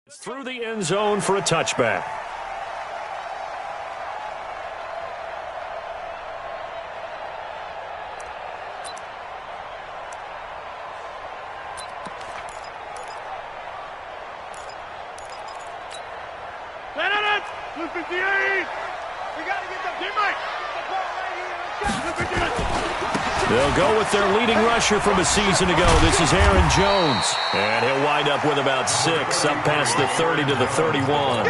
Through the end zone for a touchback. Blue 58! We got to get the teammate! They'll go with their leading rusher from a season ago. This is Aaron Jones. And he'll wind up with about 6, up past the 30 to the 31.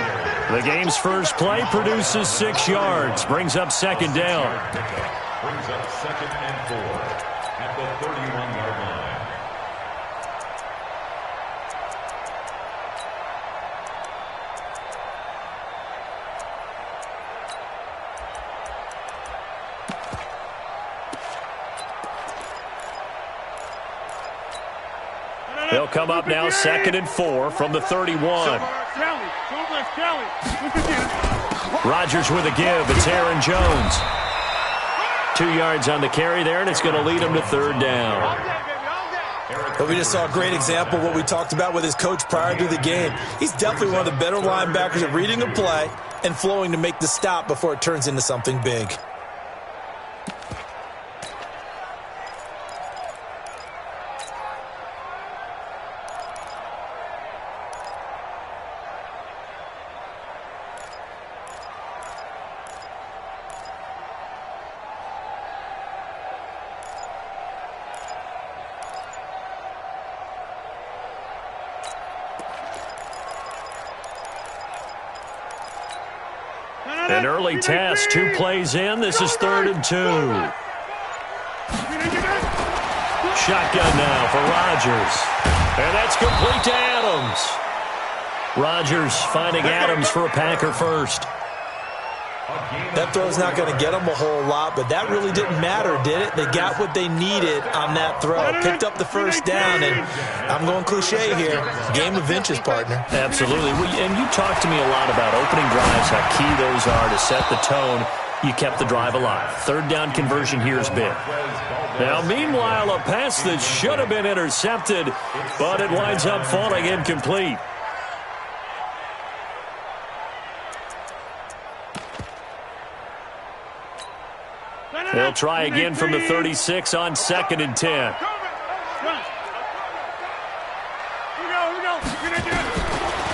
The game's first play produces 6 yards, brings up second down. Brings up 2nd and 4 at the 31-yard line. They'll come up now 2nd and 4 from the 31. Rodgers with a give. It's Aaron Jones. 2 yards on the carry there, and it's going to lead him to 3rd down. But we just saw a great example of what we talked about with his coach prior to the game. He's definitely one of the better linebackers at reading a play and flowing to make the stop before it turns into something big. An early test, 2 plays in. This is 3rd and 2. Shotgun now for Rodgers. And that's complete to Adams. Rodgers finding Adams for a Packer first. That throw's not going to get them a whole lot, but that really didn't matter, did it? They got what they needed on that throw. Picked up the first down, and I'm going cliche here. Game of inches, partner. Absolutely. And you talked to me a lot about opening drives, how key those are to set the tone. You kept the drive alive. 3rd down conversion here is big. Now, meanwhile, a pass that should have been intercepted, but it winds up falling incomplete. They'll try again from the 36 on 2nd and 10.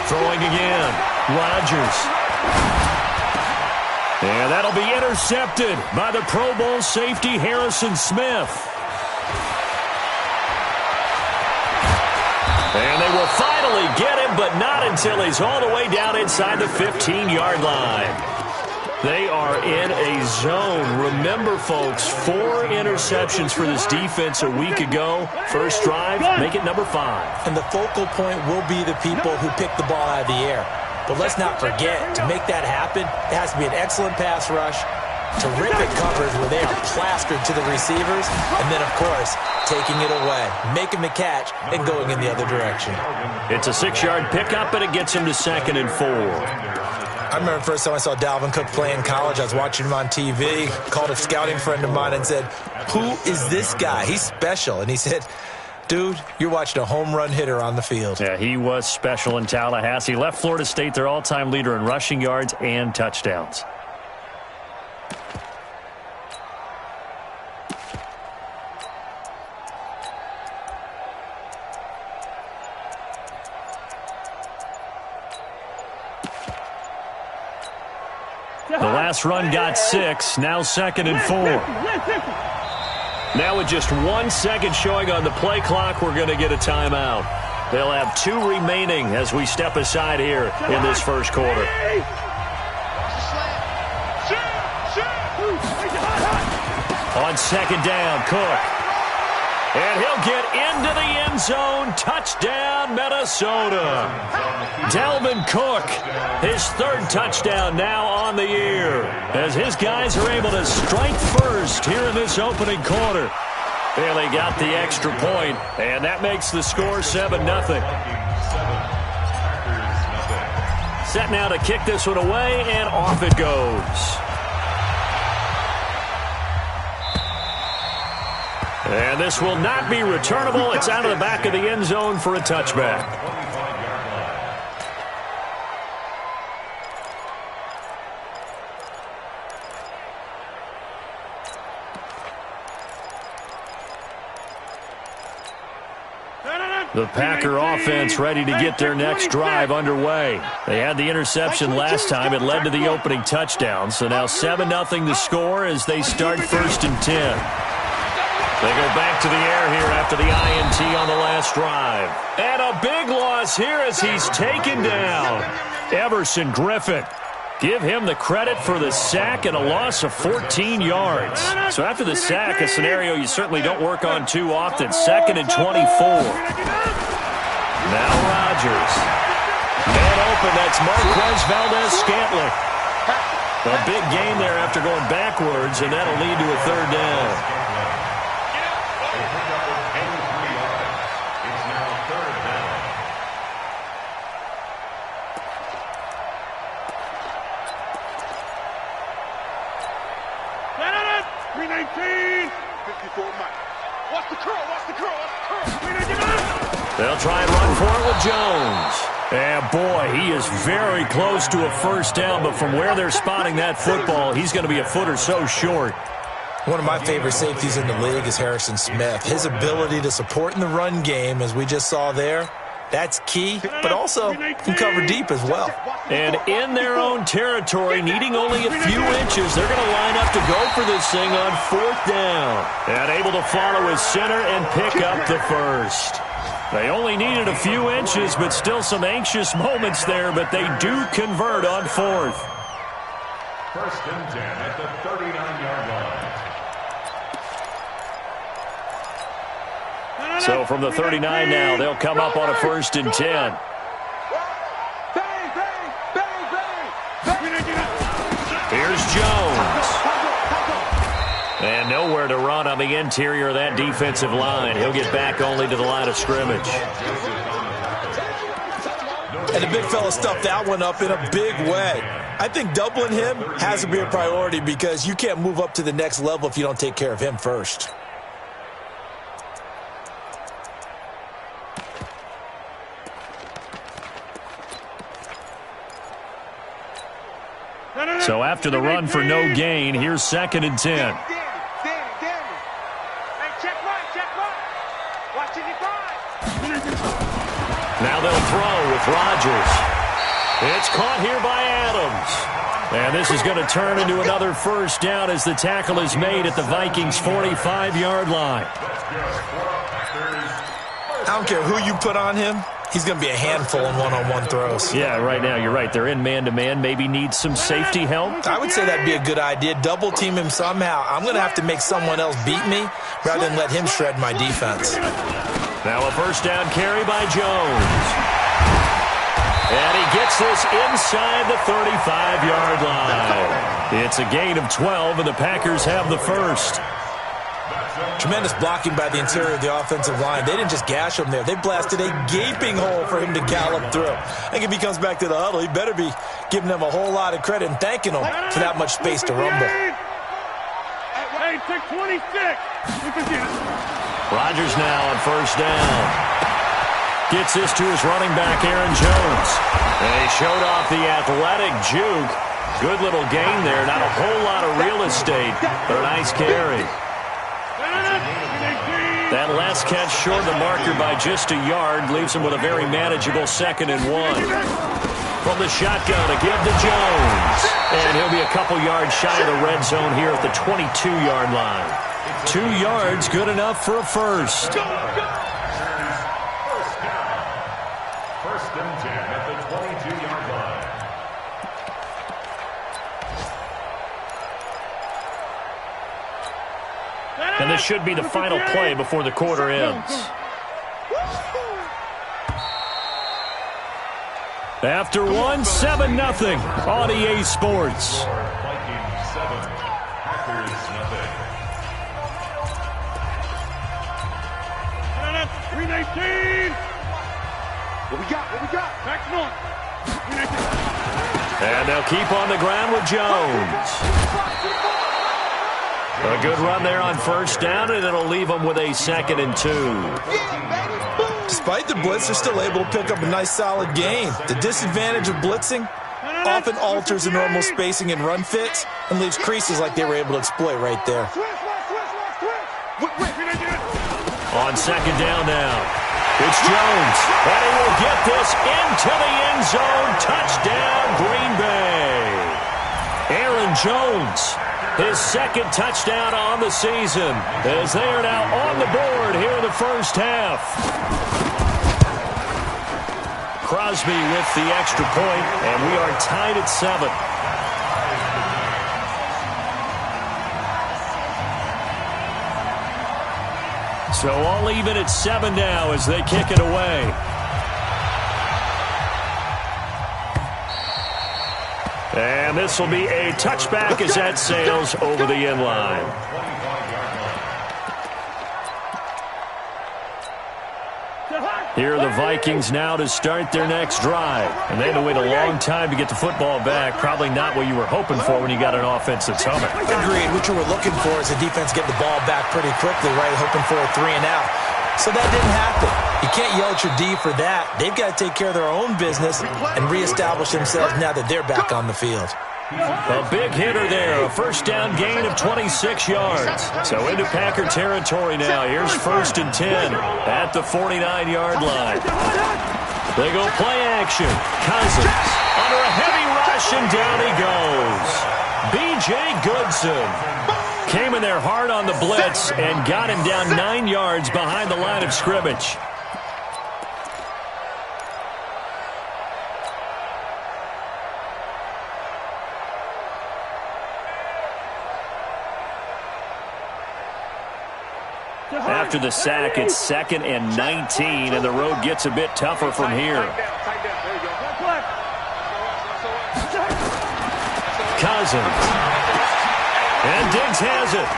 Throwing again. Rodgers. And that'll be intercepted by the Pro Bowl safety Harrison Smith. And they will finally get him, but not until he's all the way down inside the 15-yard line. They are in a zone. Remember, folks, 4 interceptions for this defense a week ago. First drive, make it number 5. And the focal point will be the people who pick the ball out of the air. But let's not forget, to make that happen, it has to be an excellent pass rush, terrific coverage where they are plastered to the receivers, and then, of course, taking it away, making the catch, and going in the other direction. It's a 6-yard pickup, and it gets him to 2nd and 4. I remember the first time I saw Dalvin Cook play in college. I was watching him on TV, called a scouting friend of mine and said, "Who is this guy? He's special." And he said, "Dude, you're watching a home run hitter on the field." Yeah, he was special in Tallahassee. Left Florida State their all-time leader in rushing yards and touchdowns. The last run got 6, now 2nd and 4. Now with just 1 second showing on the play clock, we're going to get a timeout. They'll have 2 remaining as we step aside here in this first quarter. On 2nd down, Cook. And he'll get into the end zone. Touchdown, Minnesota. Dalvin Cook, his 3rd touchdown now on the year, as his guys are able to strike first here in this opening quarter. Bailey got the extra point, and that makes the score 7-0. Set now to kick this one away, and off it goes. And this will not be returnable. It's out of the back of the end zone for a touchback. The Packer offense ready to get their next drive underway. They had the interception last time. It led to the opening touchdown. So now 7-0 to score as they start 1st and 10. They go back to the air here after the INT on the last drive. And a big loss here as he's taken down. Everson Griffin. Give him the credit for the sack and a loss of 14 yards. So after the sack, a scenario you certainly don't work on too often. 2nd and 24. Now Rodgers. Man open, that's Marquez Valdez-Scantling. A big gain there after going backwards, and that'll lead to a 3rd down. They'll try and run for it with Jones. And boy, he is very close to a 1st down, but from where they're spotting that football, he's going to be a foot or so short. One of my favorite safeties in the league is Harrison Smith. His ability to support in the run game, as we just saw there, that's key, but also can cover deep as well. And in their own territory, needing only a few inches, they're going to line up to go for this thing on 4th down. And able to follow his center and pick up the 1st. They only needed a few inches, but still some anxious moments there, but they do convert on 4th. 1st and 10 at the 39-yard line. So from the 39 now, they'll come up on a 1st and 10. Here's Jones. And nowhere to run on the interior of that defensive line. He'll get back only to the line of scrimmage. And the big fella stuffed that one up in a big way. I think doubling him has to be a priority because you can't move up to the next level if you don't take care of him first. So after the run for no gain, here's 2nd and 10. Now they'll throw with Rodgers. It's caught here by Adams. And this is going to turn into another 1st down as the tackle is made at the Vikings' 45-yard line. I don't care who you put on him. He's going to be a handful in one-on-one throws. Yeah, right now, you're right. They're in man-to-man. Maybe need some safety help. I would say that'd be a good idea. Double-team him somehow. I'm going to have to make someone else beat me rather than let him shred my defense. Now a 1st down carry by Jones. And he gets this inside the 35-yard line. It's a gain of 12, and the Packers have the 1st. Tremendous blocking by the interior of the offensive line. They didn't just gash him there. They blasted a gaping hole for him to gallop through. I think if he comes back to the huddle, he better be giving them a whole lot of credit and thanking them for that much space to rumble. Hey, 26. Rodgers now on 1st down. Gets this to his running back, Aaron Jones. And he showed off the athletic juke. Good little gain there. Not a whole lot of real estate, but a nice carry. That last catch short the marker by just a yard leaves him with a very manageable 2nd and 1. From the shotgun, a give to Jones. And he'll be a couple yards shy of the red zone here at the 22-yard line. 2 yards, good enough for a 1st. 1st and 10 at the 22-yard line. And this should be the final play before the quarter ends. After one, 7-0 on EA Sports. Vikings 7, Packers 0. 319. What we got? Back north. And they'll keep on the ground with Jones. A good run there on 1st down, and it'll leave them with a 2nd and 2. Despite the blitz, they're still able to pick up a nice solid gain. The disadvantage of blitzing often alters the normal spacing and run fits and leaves creases like they were able to exploit right there. On 2nd down now. It's Jones, and he will get this into the end zone. Touchdown, Green Bay. Aaron Jones, his second touchdown on the season, as they are now on the board here in the first half. Crosby with the extra point, and we are tied at 7. So all even at 7 now as they kick it away. And this will be a touchback as that sails over the end line. Here are the Vikings now to start their next drive. And they had to wait a long time to get the football back. Probably not what you were hoping for when you got an offense that's humming. Agreed. What you were looking for is the defense get the ball back pretty quickly, right? Hoping for a 3 and out. So that didn't happen. You can't yell at your D for that. They've got to take care of their own business and reestablish themselves now that they're back on the field. A big hitter there, a first down gain of 26 yards. So into Packer territory now. Here's 1st and 10 at the 49-yard line. They go play action. Cousins under a heavy rush, and down he goes. B.J. Goodson came in there hard on the blitz and got him down 9 yards behind the line of scrimmage. After the sack, it's 2nd and 19, and the road gets a bit tougher from here. Cousins. And Diggs has it.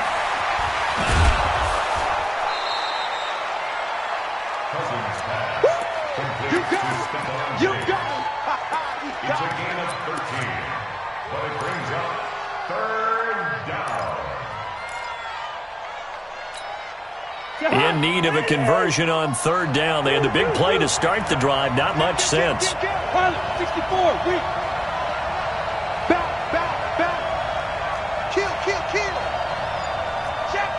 You got it. It's a gain of 13, but it brings up 3rd down. In need of a conversion on 3rd down. They had the big play to start the drive. Not much sense. 64, weak. Back. Kill. Check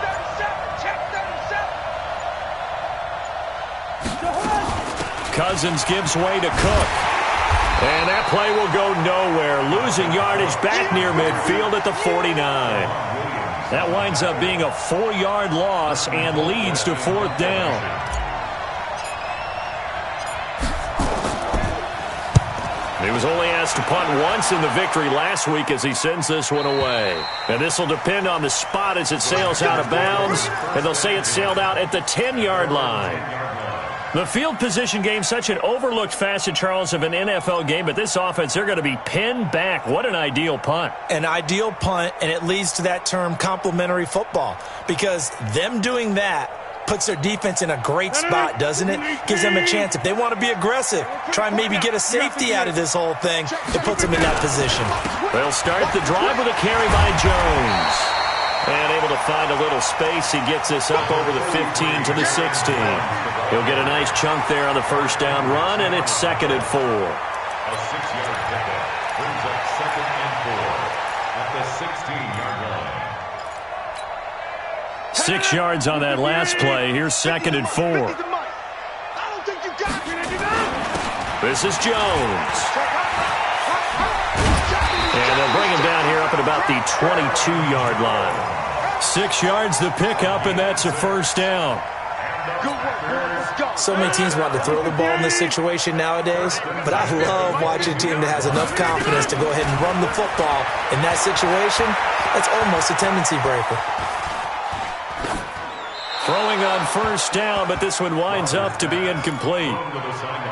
37. Cousins gives way to Cook. And that play will go nowhere. Losing yardage back near midfield at the 49. That winds up being a 4-yard loss and leads to 4th down. He was only asked to punt once in the victory last week as he sends this one away. And this will depend on the spot as it sails out of bounds. And they'll say it sailed out at the 10-yard line. The field position game, such an overlooked facet, Charles, of an NFL game. But this offense, they're going to be pinned back. What an ideal punt. An ideal punt, and it leads to that term complementary football. Because them doing that puts their defense in a great spot, doesn't it? Gives them a chance. If they want to be aggressive, try and maybe get a safety out of this whole thing, it puts them in that position. They'll start the drive with a carry by Jones. And able to find a little space. He gets this up over the 15 to the 16. He'll get a nice chunk there on the first down run, and it's 2nd and 4. A 6-yard pickup brings up 2nd and 4 at the 16-yard line. 6 yards on that last play. Here's 2nd and 4. This is Jones. And they'll bring him down here up at about the 22-yard line. 6 yards the pickup, and that's a first down. So many teams want to throw the ball in this situation nowadays, but I love watching a team that has enough confidence to go ahead and run the football. In that situation, that's almost a tendency breaker. Throwing on first down, but this one winds up to be incomplete.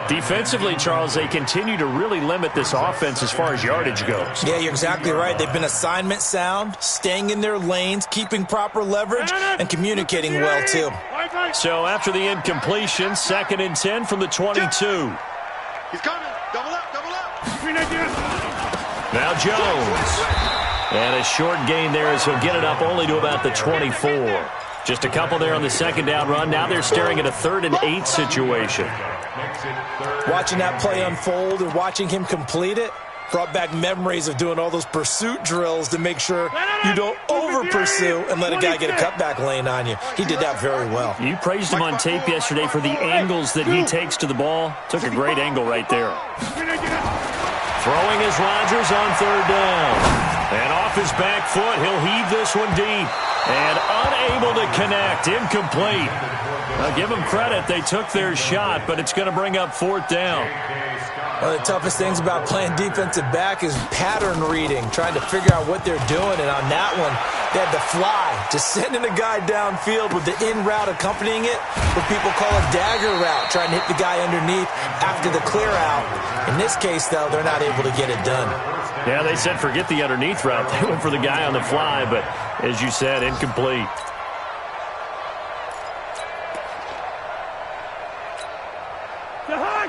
Defensively, Charles, they continue to really limit this offense as far as yardage goes. Yeah, you're exactly right. They've been assignment sound, staying in their lanes, keeping proper leverage, and communicating well, too. So after the incompletion, 2nd and 10 from the 22. He's coming. Double up. Now Jones. And a short gain there as he'll get it up only to about the 24. Just a couple there on the 2nd down run. Now they're staring at a 3rd and 8 situation. Watching that play unfold and watching him complete it, Brought back memories of doing all those pursuit drills to make sure you don't over-pursue and let a guy get a cutback lane on you. He did that very well. You praised him on tape yesterday for the angles that he takes to the ball. Took a great angle right there. Throwing is Rodgers on third down. And off his back foot, he'll heave this one deep. And unable to connect, incomplete. Now give them credit, they took their shot, but it's going to bring up fourth down. One of the toughest things about playing defensive back is pattern reading, trying to figure out what they're doing. And on that one, they had to fly, just sending a guy downfield with the in route accompanying it, what people call a dagger route, trying to hit the guy underneath after the clear out. In this case, though, they're not able to get it done. Yeah, they said forget the underneath route. They went for the guy on the fly, but as you said, incomplete.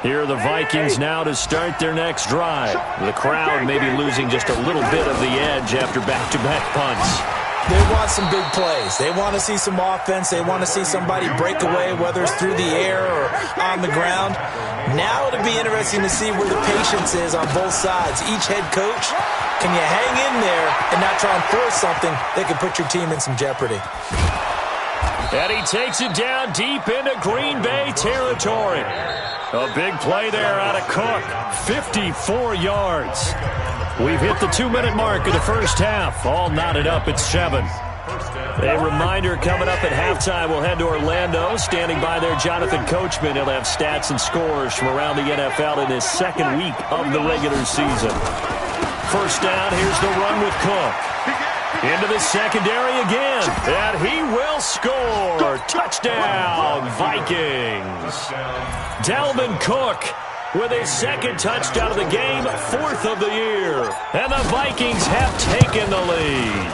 Here are the Vikings now to start their next drive. The crowd may be losing just a little bit of the edge after back-to-back punts. They want some big plays. They want to see some offense. They want to see somebody break away, whether it's through the air or on the ground. Now it'll be interesting to see where the patience is on both sides. Each head coach, can you hang in there and not try and force something that could put your team in some jeopardy? And he takes it down deep into Green Bay territory. A big play there out of Cook, 54 yards. We've hit the 2-minute mark of the first half, all knotted up at 7. A reminder coming up at halftime, we'll head to Orlando. Standing by there, Jonathan Coachman. He'll have stats and scores from around the NFL in his second week of the regular season. First down, here's the run with Cook. Into the secondary again, and he will score. Touchdown, Vikings. Dalvin Cook with his second touchdown of the game, 4th of the year. And the Vikings have taken the lead.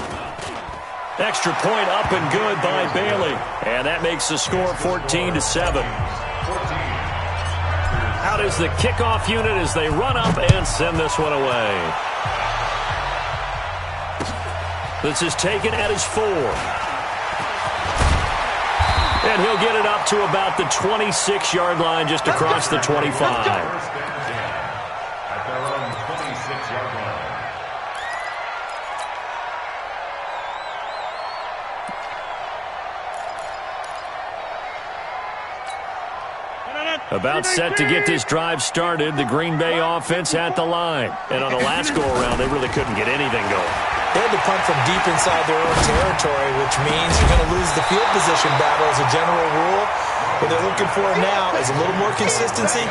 Extra point up and good by Bailey. And that makes the score 14-7. Out is the kickoff unit as they run up and send this one away. This is taken at his 4. And he'll get it up to about the 26-yard line, just across the 25. At their own 26-yard line. About set to get this drive started, the Green Bay offense at the line. And on the last go-around, they really couldn't get anything going. They had to punt from deep inside their own territory, which means you're going to lose the field position battle as a general rule. What they're looking for now is a little more consistency,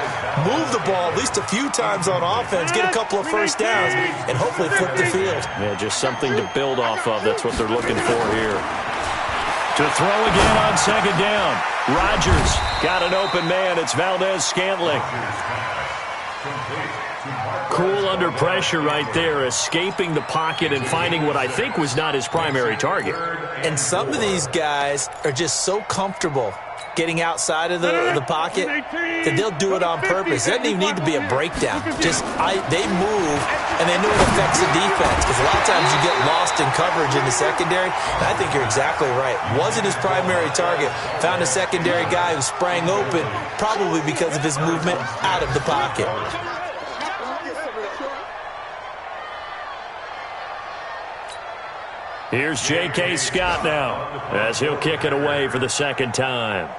move the ball at least a few times on offense, get a couple of first downs, and hopefully flip the field. Yeah, just something to build off of. That's what they're looking for here. To throw again on second down. Rodgers got an open man. It's Valdez-Scantling. Cool under pressure right there, escaping the pocket and finding what I think was not his primary target. And some of these guys are just so comfortable getting outside of the pocket that they'll do it on purpose. It doesn't even need to be a breakdown. Just they move, and they know it affects the defense. Because a lot of times you get lost in coverage in the secondary. And I think you're exactly right. Wasn't his primary target. Found a secondary guy who sprang open, probably because of his movement out of the pocket. Here's J.K. Scott now, as he'll kick it away for the second time.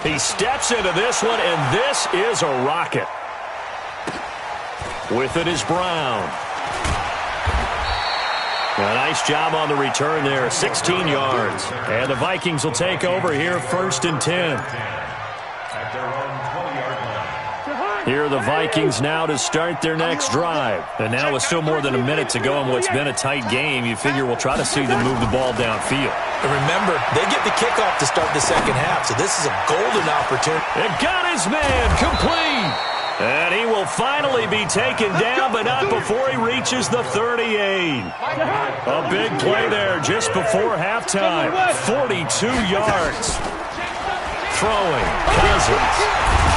He steps into this one, and this is a rocket. With it is Brown. A nice job on the return there, 16 yards. And the Vikings will take over here, 1st and 10. At their own 20-yard line. Here are the Vikings now to start their next drive. And now with still more than a minute to go in what's been a tight game, you figure we'll try to see them move the ball downfield. And remember, they get the kickoff to start the second half, so this is a golden opportunity. And got his man complete. And he will finally be taken down, but not before he reaches the 38. A big play there just before halftime. 42 yards. Throwing, Cousins.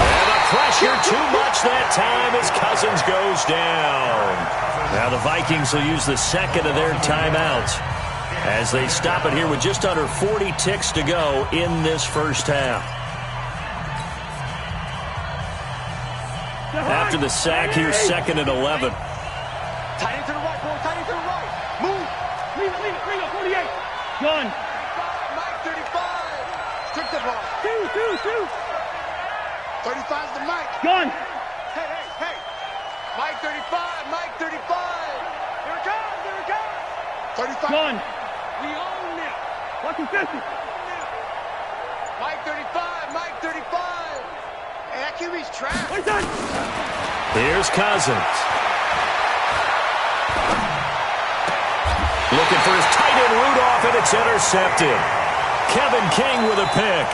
And the pressure too much that time as Cousins goes down. Now the Vikings will use the second of their timeouts as they stop it here with just under 40 ticks to go in this first half. after the sack here, 2nd and 11. Tight end to the right, boy. Tight end to the right. Move. Leave it, 48. Gun. Mike 35. Took the ball. Two. 35's the Mike. Gun. Hey. Mike 35. Mike 35. Here it comes. 35. Gun. We own it. What's the 50? Mike 35. Mike 35. Hey, that QB's trash. Here's Cousins. Looking for his tight end Rudolph, and it's intercepted. Kevin King with a pick.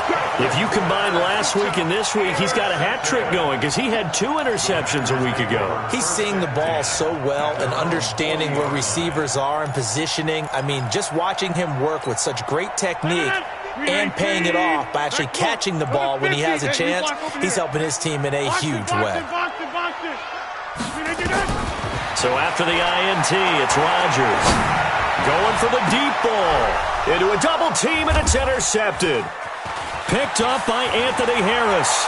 If you combine last week and this week, he's got a hat trick going because he had 2 interceptions a week ago. He's seeing the ball so well and understanding where receivers are and positioning. I mean, just watching him work with such great technique and paying it off by actually catching the ball when he has a chance, he's helping his team in a huge way. So after the INT, it's Rodgers going for the deep ball into a double team, and it's intercepted. Picked up by Anthony Harris.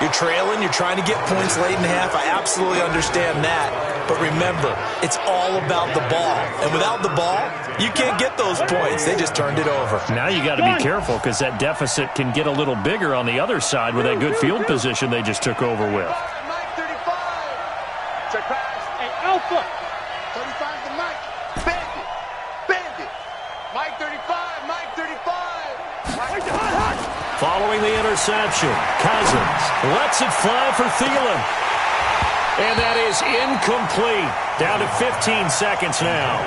You're trailing, you're trying to get points late in half. I absolutely understand that. But remember, it's all about the ball. And without the ball, you can't get those points. They just turned it over. Now you got to be careful because that deficit can get a little bigger on the other side with that good field position they just took over with. Mike 35. Check pass. Hey, Alpha. 35's the Mike. Bandit. Mike 35. Mike 35. Following the interception, Cousins lets it fly for Thielen. And that is incomplete. Down to 15 seconds now.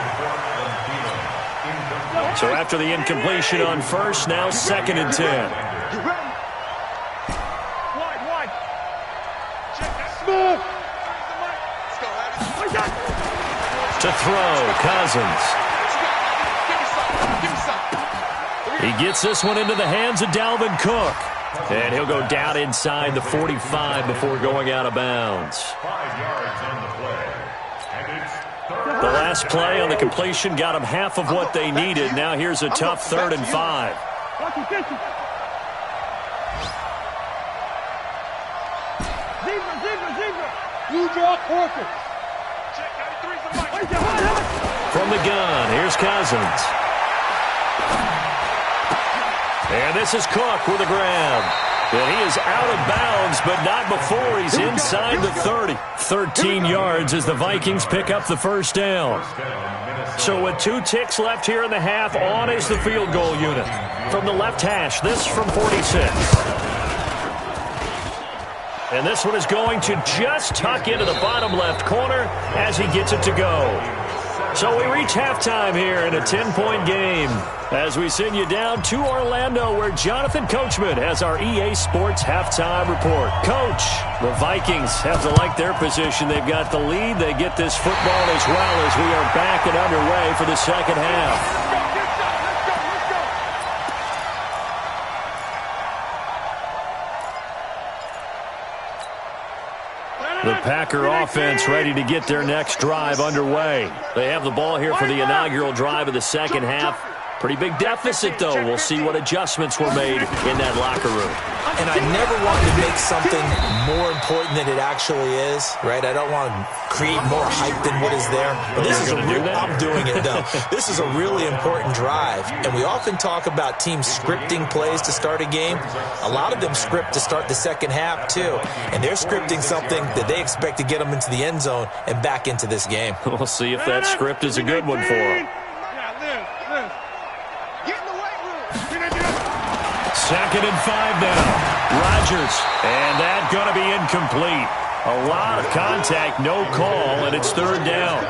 So after the incompletion on first, now 2nd and 10. Wide. Check that. Smooth. To throw, Cousins. He gets this one into the hands of Dalvin Cook. And he'll go down inside the 45 before going out of bounds. 5 yards on the play. And it's The last play on the completion got them half of what they needed. Now here's a tough 3rd and 5. You draw Corker. From the gun, here's Cousins. And this is Cook with a grab. And he is out of bounds, but not before he's inside the 30. 13 yards as the Vikings pick up the first down. So with 2 ticks left here in the half, on is the field goal unit. From the left hash, this from 46. And this one is going to just tuck into the bottom left corner as he gets it to go. So we reach halftime here in a 10-point game as we send you down to Orlando where Jonathan Coachman has our EA Sports halftime report. Coach, the Vikings have to like their position. They've got the lead. They get this football as well as we are back and underway for the second half. The Packer offense ready to get their next drive underway. They have the ball here for the inaugural drive of the second half. Pretty big deficit, though. We'll see what adjustments were made in that locker room. And I never want to make something more important than it actually is, right? I don't want to create more hype than what is there. But this is a real, I'm doing it, though. This is a really important drive. And we often talk about teams scripting plays to start a game. A lot of them script to start the second half, too. And they're scripting something that they expect to get them into the end zone and back into this game. We'll see if that script is a good one for them. Second and 5 now. Rodgers. And that going to be incomplete. A lot of contact, no call, and it's 3rd down.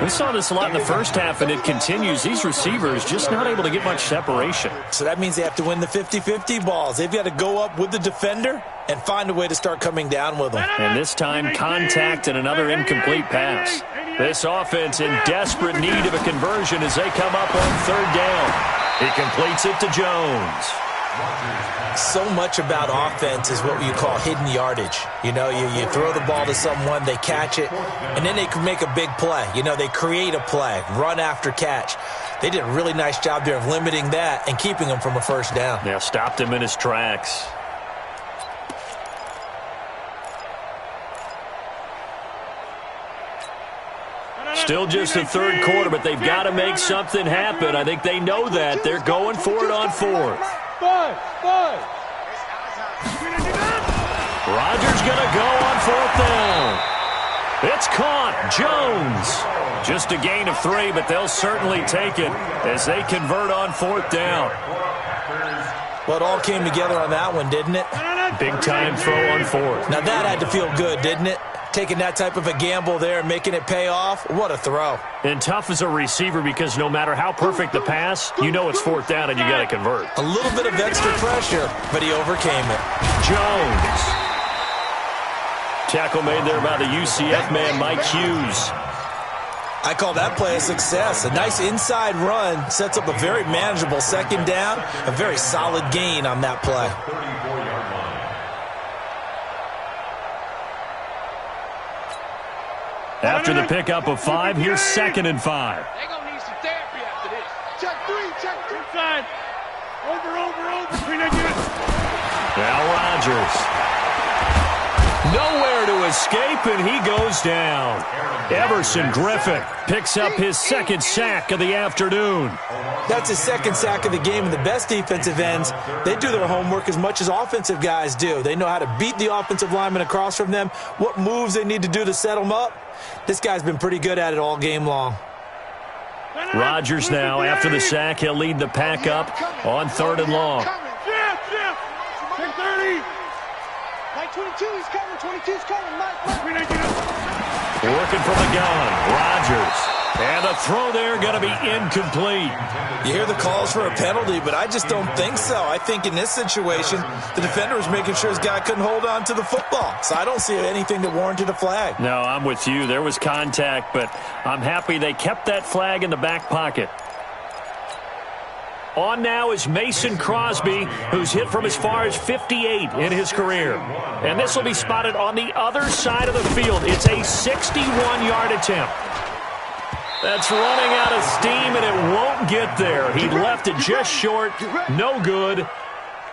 We saw this a lot in the first half, and it continues. These receivers just not able to get much separation. So that means they have to win the 50-50 balls. They've got to go up with the defender and find a way to start coming down with them. And this time, contact and another incomplete pass. This offense in desperate need of a conversion as they come up on 3rd down. He completes it to Jones. So much about offense is what you call hidden yardage. You know, you throw the ball to someone, they catch it, and then they can make a big play. You know, they create a play, run after catch. They did a really nice job there of limiting that and keeping him from a first down. Yeah, stopped him in his tracks. Still just the third quarter, but they've got to make something happen. I think they know that. They're going for it on fourth. Rodgers going to go on fourth down. It's caught. Jones. Just a gain of 3, but they'll certainly take it as they convert on fourth down. Well, it all came together on that one, didn't it? Big-time throw on fourth. Now, that had to feel good, didn't it? Taking that type of a gamble there and making it pay off. What a throw. And tough as a receiver because no matter how perfect the pass, you know it's fourth down and you got to convert. A little bit of extra pressure, but he overcame it. Jones. Tackle made there by the UCF man, Mike Hughes. I call that play a success. A nice inside run sets up a very manageable second down. A very solid gain on that play. After the pickup of 5, here's 2nd and 5. They're going to need some therapy after this. Check 3, check 3. Inside. Over. Now Rodgers. Nowhere to escape, and he goes down. Everson Griffin picks up his 2nd sack of the afternoon. That's his 2nd sack of the game, and the best defensive ends, they do their homework as much as offensive guys do. They know how to beat the offensive lineman across from them, what moves they need to do to set them up. This guy's been pretty good at it all game long. Rodgers now, after the sack, he'll lead the pack up on 3rd and long. Check 30. Mike 22 is coming. 22's coming. Mike. Working from the gun. Rodgers. And the throw there going to be incomplete. You hear the calls for a penalty, but I just don't think so. I think in this situation, the defender was making sure his guy couldn't hold on to the football. So I don't see anything that warranted a flag. No, I'm with you. There was contact, but I'm happy they kept that flag in the back pocket. On now is Mason Crosby, who's hit from as far as 58 in his career. And this will be spotted on the other side of the field. It's a 61-yard attempt. That's running out of steam, and it won't get there. He left it just short. No good.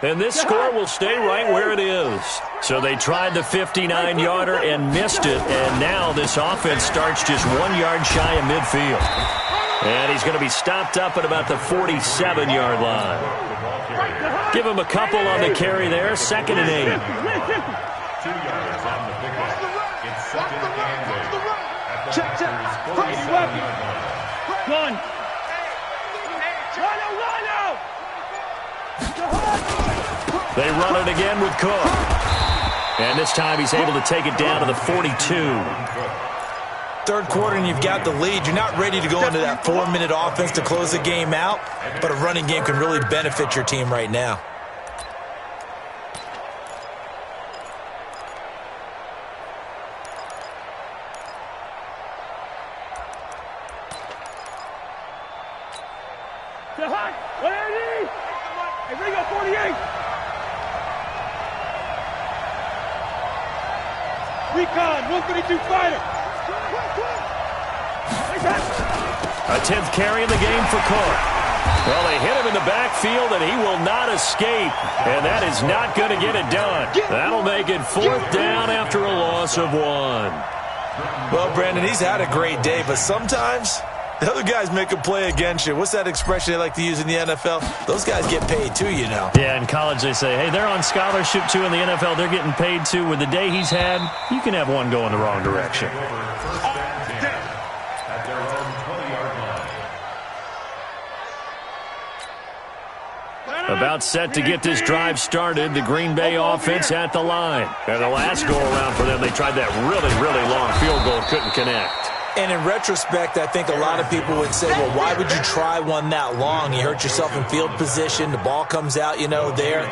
And this score will stay right where it is. So they tried the 59-yarder and missed it, and now this offense starts just 1 yard shy of midfield. And he's going to be stopped up at about the 47-yard line. Give him a couple on the carry there. 2nd and 8. 2 yards on the pickup. It's 2nd and 8. Check. Gun. They run it again with Cook. And this time he's able to take it down to the 42. 3rd quarter and you've got the lead. You're not ready to go into that 4-minute offense to close the game out, but a running game can really benefit your team right now. Recon, 132 fighter. A 10th carry in the game for Cook. Well, they hit him in the backfield, and he will not escape. And that is not going to get it done. That'll make it 4th down after a loss of 1. Well, Brandon, he's had a great day, but sometimes the other guys make a play against you. What's that expression they like to use in the NFL? Those guys get paid too, you know. Yeah, in college they say, hey, they're on scholarship too. In the NFL, they're getting paid too. With the day he's had, you can have one going the wrong direction. At their own 20-yard line. About set to get this drive started, the Green Bay offense at the line. And the last go-around for them, they tried that really, really long field goal, couldn't connect. And in retrospect, I think a lot of people would say, well, why would you try one that long? You hurt yourself in field position. The ball comes out, there.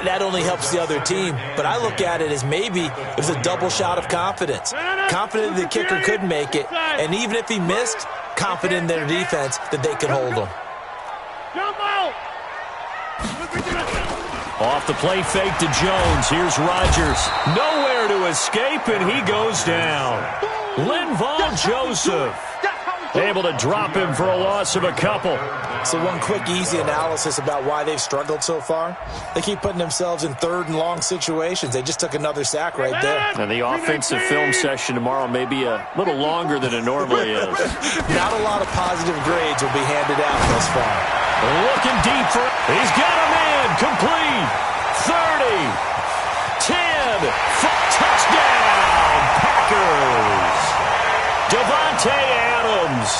That only helps the other team. But I look at it as maybe it was a double shot of confidence. Confident the kicker could make it. And even if he missed, confident in their defense that they could hold him. Off the play fake to Jones. Here's Rodgers. Nowhere to escape, and he goes down. Linval Joseph. Able to drop him for a loss of a couple. So one quick, easy analysis about why they've struggled so far. They keep putting themselves in third and long situations. They just took another sack right there. And the offensive film session tomorrow may be a little longer than it normally is. Not a lot of positive grades will be handed out thus far. Looking deep for it. He's got a man. Complete. 30. 10. Touchdown. Packers. Devontae Adams.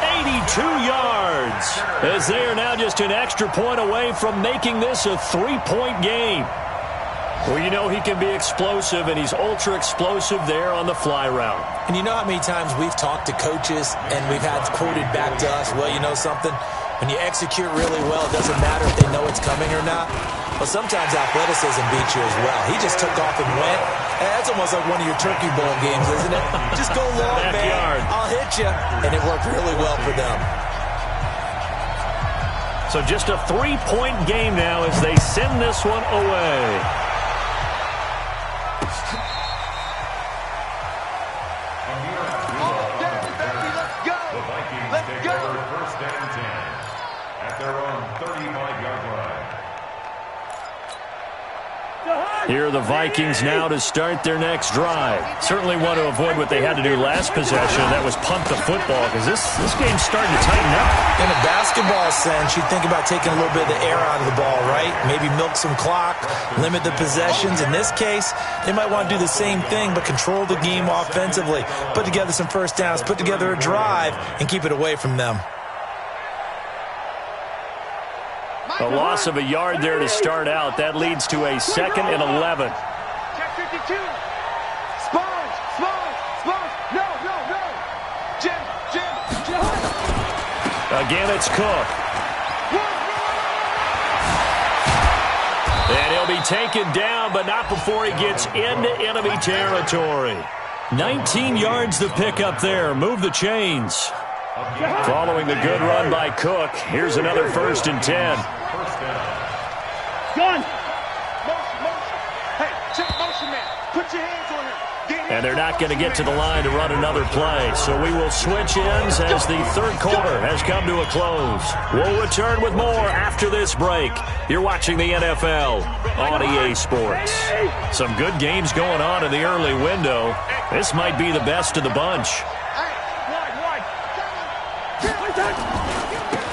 82 yards. As they are now just an extra point away from making this a 3-point game. Well, you know he can be explosive, and he's ultra-explosive there on the fly route. And you know how many times we've talked to coaches and we've had quoted back to us, well, you know something? When you execute really well, it doesn't matter if they know it's coming or not. Well, sometimes athleticism beats you as well. He just took off and went. That's almost like one of your Turkey Bowl games, isn't it? Just go long, man. I'll hit you. And it worked really well for them. So just a 3-point game now as they send this one away. The Vikings take over first and 10 at their own 35-yard line. Here are the Vikings now to start their next drive. Certainly want to avoid what they had to do last possession. That was punt the football, because this game's starting to tighten up. In a basketball sense, you think about taking a little bit of the air out of the ball, right? Maybe milk some clock, limit the possessions. In this case, they might want to do the same thing, but control the game offensively. Put together some first downs, put together a drive, and keep it away from them. A loss of a yard there to start out. That leads to a 2nd and 11. Check 52. Sponge. No. Jim. Again, it's Cook. And he'll be taken down, but not before he gets into enemy territory. 19 yards to pick up there. Move the chains. Following the good run by Cook, here's another 1st and 10. Gun. Motion. Hey, check motion, man. Put your hands on him. And they're not going to get to the line to run another play. So we will switch ends as the third quarter has come to a close. We'll return with more after this break. You're watching the NFL on EA Sports. Some good games going on in the early window. This might be the best of the bunch.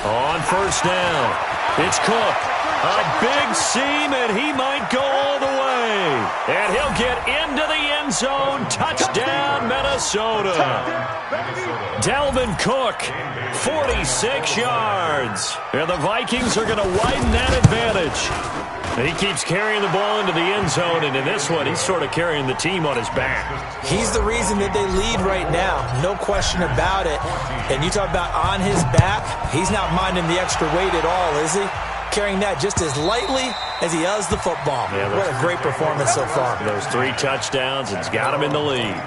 On first down, it's Cook. A big seam, and he might go all the way. And he'll get into the end zone. Touchdown, Minnesota. Dalvin Cook, 46 yards. And the Vikings are going to widen that advantage. He keeps carrying the ball into the end zone, and in this one, he's sort of carrying the team on his back. He's the reason that they lead right now, no question about it. And you talk about on his back, he's not minding the extra weight at all, is he? Carrying that just as lightly as he does the football. Yeah, what a great performance so far. Those 3 touchdowns, it's got him in the lead.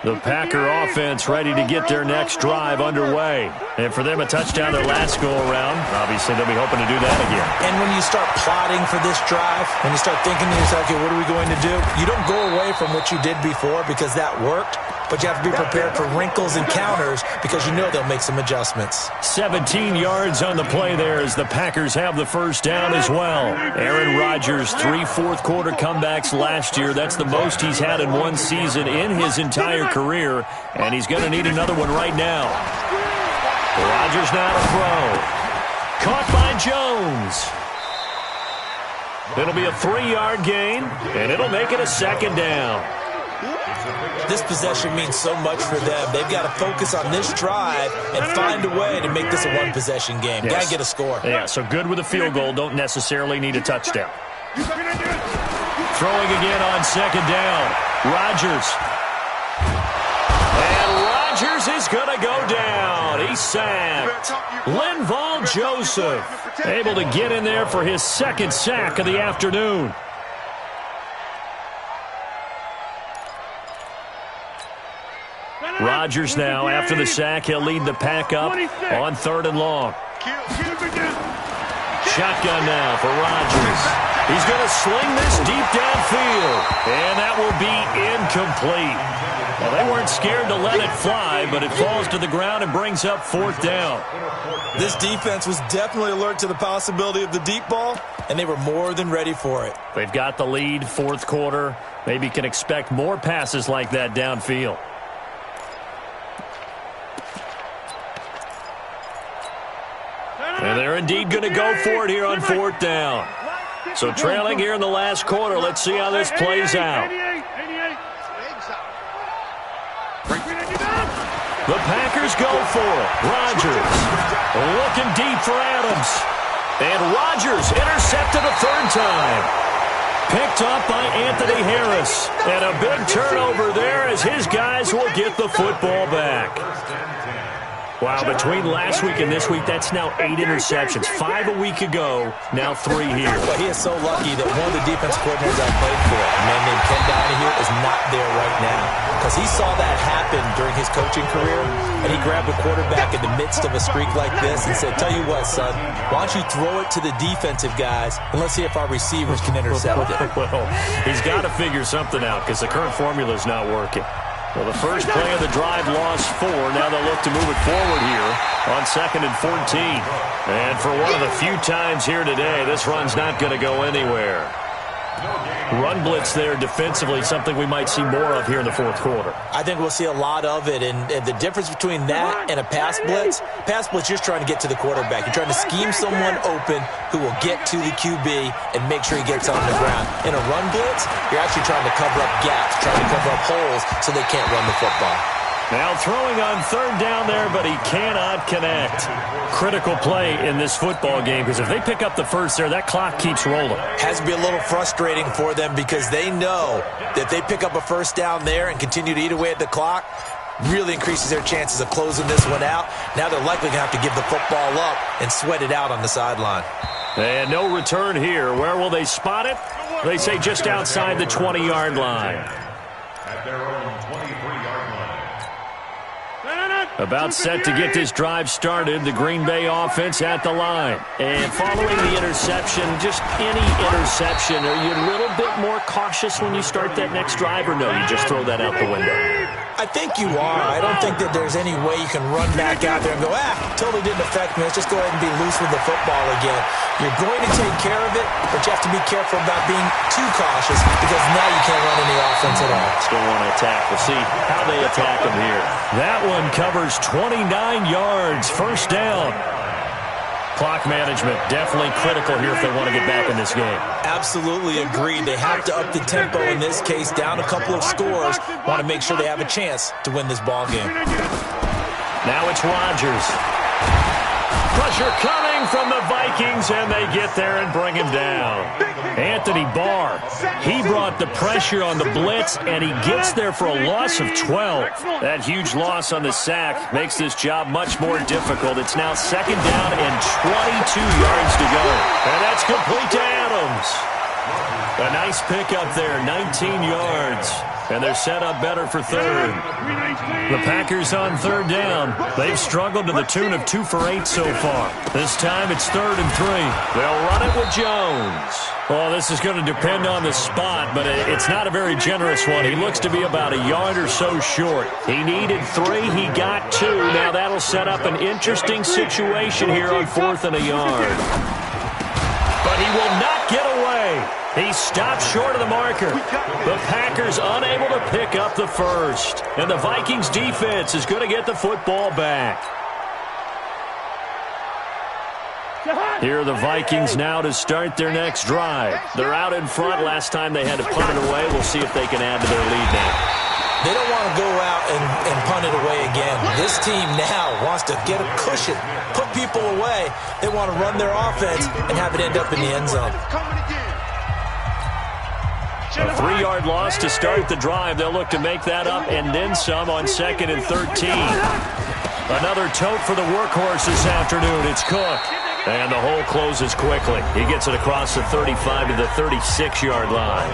The Packer offense ready to get their next drive underway. And for them, a touchdown their last go-around. Obviously, they'll be hoping to do that again. And when you start plotting for this drive, when you start thinking to yourself, okay, what are we going to do? You don't go away from what you did before because that worked. But you have to be prepared for wrinkles and counters because you know they'll make some adjustments. 17 yards on the play there as the Packers have the first down as well. Aaron Rodgers, 3 fourth-quarter comebacks last year. That's the most he's had in one season in his entire career, and he's going to need another one right now. Rodgers now to throw. Caught by Jones. It'll be a 3-yard gain, and it'll make it a 2nd down. This possession means so much for them. They've got to focus on this drive and find a way to make this a one-possession game. Yes. Got to get a score. Yeah, so good with a field goal. Don't necessarily need a touchdown. Throwing again on 2nd down. Rodgers. And Rodgers is going to go down. He's sacked. Linval Joseph able to get in there for his 2nd sack of the afternoon. Rodgers now, after the sack, he'll lead the pack up on 3rd and long. Shotgun now for Rodgers. He's going to sling this deep downfield, and that will be incomplete. Well, they weren't scared to let it fly, but it falls to the ground and brings up 4th down. This defense was definitely alert to the possibility of the deep ball, and they were more than ready for it. They've got the lead, 4th quarter. Maybe can expect more passes like that downfield. And they're indeed going to go for it here on 4th down. So trailing here in the last quarter, let's see how this plays out. The Packers go for it. Rodgers looking deep for Adams. And Rodgers intercepted a 3rd time. Picked up by Anthony Harris. And a big turnover there as his guys will get the football back. Wow, between last week and this week, that's now 8 interceptions. 5 a week ago, now 3 here. Well, he is so lucky that one of the defense coordinators I played for, a man named Ken Donahue, is not there right now. Because he saw that happen during his coaching career, and he grabbed the quarterback in the midst of a streak like this and said, tell you what, son, why don't you throw it to the defensive guys, and let's see if our receivers can intercept it. Well, he's got to figure something out because the current formula is not working. Well, the first play of the drive lost 4. Now they'll look to move it forward here on 2nd and 14. And for one of the few times here today, this run's not going to go anywhere. Run blitz there defensively, something we might see more of here in the 4th quarter. I think we'll see a lot of it, and the difference between that and a pass blitz, you're just trying to get to the quarterback. You're trying to scheme someone open who will get to the QB and make sure he gets on the ground. In a run blitz, you're actually trying to cover up gaps, trying to cover up holes so they can't run the football. Now throwing on 3rd down there, but he cannot connect. Critical play in this football game because if they pick up the first there, that clock keeps rolling. Has to be a little frustrating for them because they know that if they pick up a 1st down there and continue to eat away at the clock, really increases their chances of closing this one out. Now they're likely going to have to give the football up and sweat it out on the sideline. And no return here. Where will they spot it? They say just outside the 20-yard line. At their own 23-yard line. About set to get this drive started, the Green Bay offense at the line. And following the interception, just any interception, are you a little bit more cautious when you start that next drive, or no, you just throw that out the window? I think you are. I don't think that there's any way you can run back out there and go, totally didn't affect me. Let's just go ahead and be loose with the football again. You're going to take care of it, but you have to be careful about being too cautious because now you can't run any offense at all. Still want to attack. We'll see how they attack him here. That one covers 29 yards. 1st down. Clock management definitely critical here if they want to get back in this game. Absolutely agreed. They have to up the tempo in this case, down a couple of scores. Want to make sure they have a chance to win this ball game. Now it's Rodgers. Pressure coming from the Vikings, and they get there and bring him down. Anthony Barr, he brought the pressure on the blitz, and he gets there for a loss of 12. That huge loss on the sack makes this job much more difficult. It's now 2nd down and 22 yards to go. And that's complete to Adams. A nice pickup there, 19 yards. And they're set up better for 3rd. The Packers on 3rd down. They've struggled to the tune of 2 for 8 so far. This time it's 3rd and 3. They'll run it with Jones. Well, this is going to depend on the spot, but it's not a very generous one. He looks to be about a yard or so short. He needed 3. He got 2. Now that'll set up an interesting situation here on 4th and a yard. But he will not get away. He stopped short of the marker. The Packers unable to pick up the first. And the Vikings defense is going to get the football back. Here are the Vikings now to start their next drive. They're out in front. Last time they had to punt it away. We'll see if they can add to their lead now. They don't want to go out and punt it away again. This team now wants to get a cushion, put people away. They want to run their offense and have it end up in the end zone. A 3-yard loss to start the drive. They'll look to make that up and then some on 2nd and 13. Another tote for the workhorse this afternoon. It's Cook. And the hole closes quickly. He gets it across the 35 to the 36-yard line.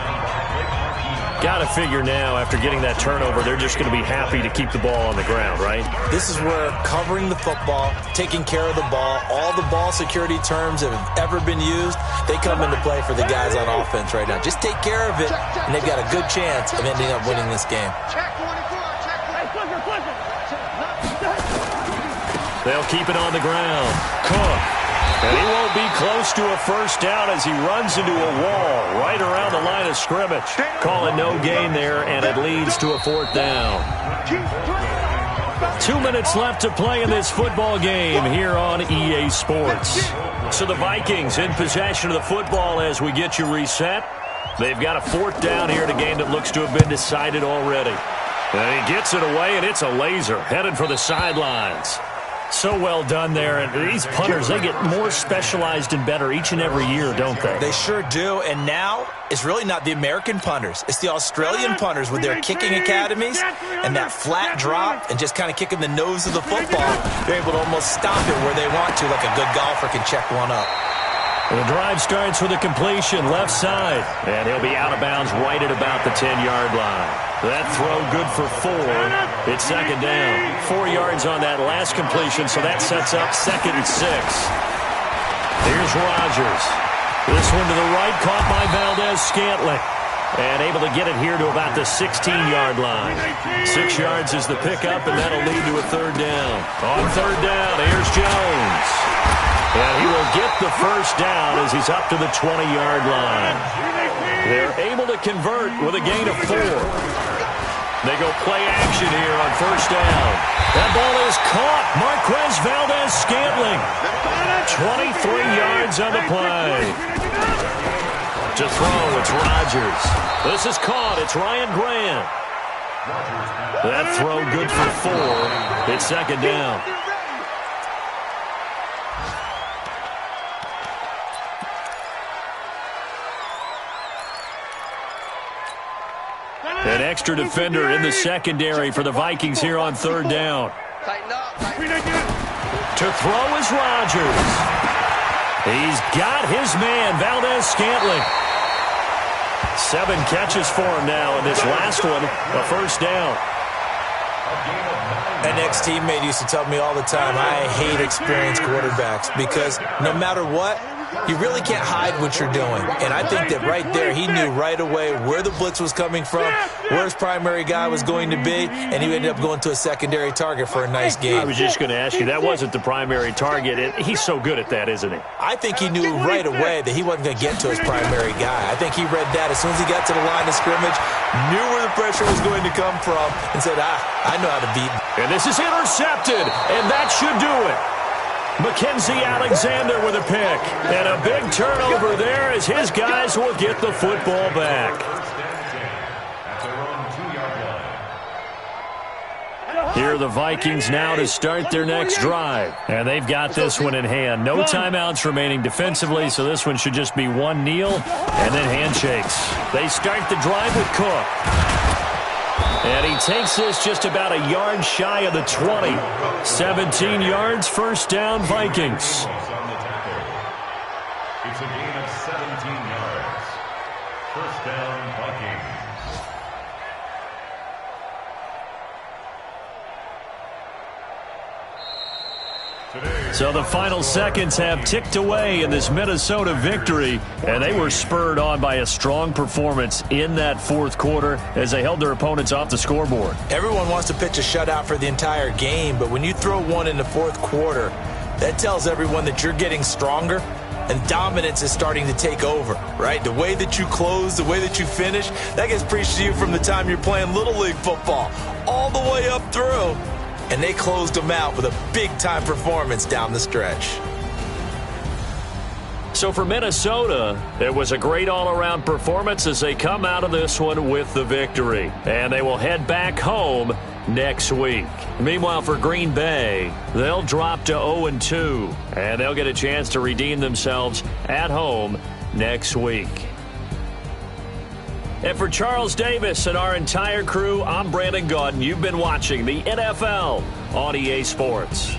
Got to figure now, after getting that turnover, they're just going to be happy to keep the ball on the ground, right? This is where covering the football, taking care of the ball, all the ball security terms that have ever been used, they come into play for the guys on offense right now. Just take care of it, and they've got a good chance of ending up winning this game. They'll keep it on the ground. Cook. And he won't be close to a first down as he runs into a wall right around the line of scrimmage. Calling no gain there, and it leads to a fourth down. 2 minutes left to play in this football game here on EA Sports. So the Vikings in possession of the football as we get you reset. They've got a fourth down here in a game that looks to have been decided already. And he gets it away, and it's a laser headed for the sidelines. So well done there. And these punters, they get more specialized and better each and every year, don't they? They sure do. And now it's really not the American punters. It's the Australian punters with their kicking academies and that flat drop and just kind of kicking the nose of the football. They're able to almost stop it where they want to, like a good golfer can check one up. The drive starts with a completion left side, and he'll be out of bounds right at about the 10-yard line. That throw good for 4. It's second down. 4 yards on that last completion, so that sets up 2nd and 6. Here's Rodgers. This one to the right, caught by Valdez-Scantling. And able to get it here to about the 16-yard line. 6 yards is the pickup, and that'll lead to a third down. On third down, here's Jones. And he will get the first down as he's up to the 20-yard line. They're able to convert with a gain of 4. They go play action here on first down. That ball is caught. Marquez Valdez-Scantling. 23 yards on the play. To throw, it's Rodgers. This is caught. It's Ryan Grant. That throw good for 4. It's second down. An extra defender in the secondary for the Vikings here on third down. To throw is Rodgers. He's got his man, Valdez-Scantling. 7 catches for him now, and this last one, a first down. An ex-teammate used to tell me all the time, I hate experienced quarterbacks because no matter what, you really can't hide what you're doing. And I think that right there, he knew right away where the blitz was coming from, where his primary guy was going to be, and he ended up going to a secondary target for a nice game. I was just going to ask you, that wasn't the primary target. He's so good at that, isn't he? I think he knew right away that he wasn't going to get to his primary guy. I think he read that as soon as he got to the line of scrimmage, knew where the pressure was going to come from, and said, I know how to beat him. And this is intercepted, and that should do it. Mackenzie Alexander with a pick. And a big turnover there as his guys will get the football back. Here are the Vikings now to start their next drive. And they've got this one in hand. No timeouts remaining defensively, so this one should just be one kneel and then handshakes. They start the drive with Cook. And he takes this just about a yard shy of the 20. 17 yards, first down, Vikings. It's a gain of 17 yards. First down, Vikings. So the final seconds have ticked away in this Minnesota victory, and they were spurred on by a strong performance in that fourth quarter as they held their opponents off the scoreboard. Everyone wants to pitch a shutout for the entire game, but when you throw one in the fourth quarter, that tells everyone that you're getting stronger and dominance is starting to take over, right? The way that you close, the way that you finish, that gets preached to you from the time you're playing Little League football all the way up through. And they closed them out with a big-time performance down the stretch. So for Minnesota, it was a great all-around performance as they come out of this one with the victory. And they will head back home next week. Meanwhile, for Green Bay, they'll drop to 0-2. And they'll get a chance to redeem themselves at home next week. And for Charles Davis and our entire crew, I'm Brandon Gaudin. You've been watching the NFL on EA Sports.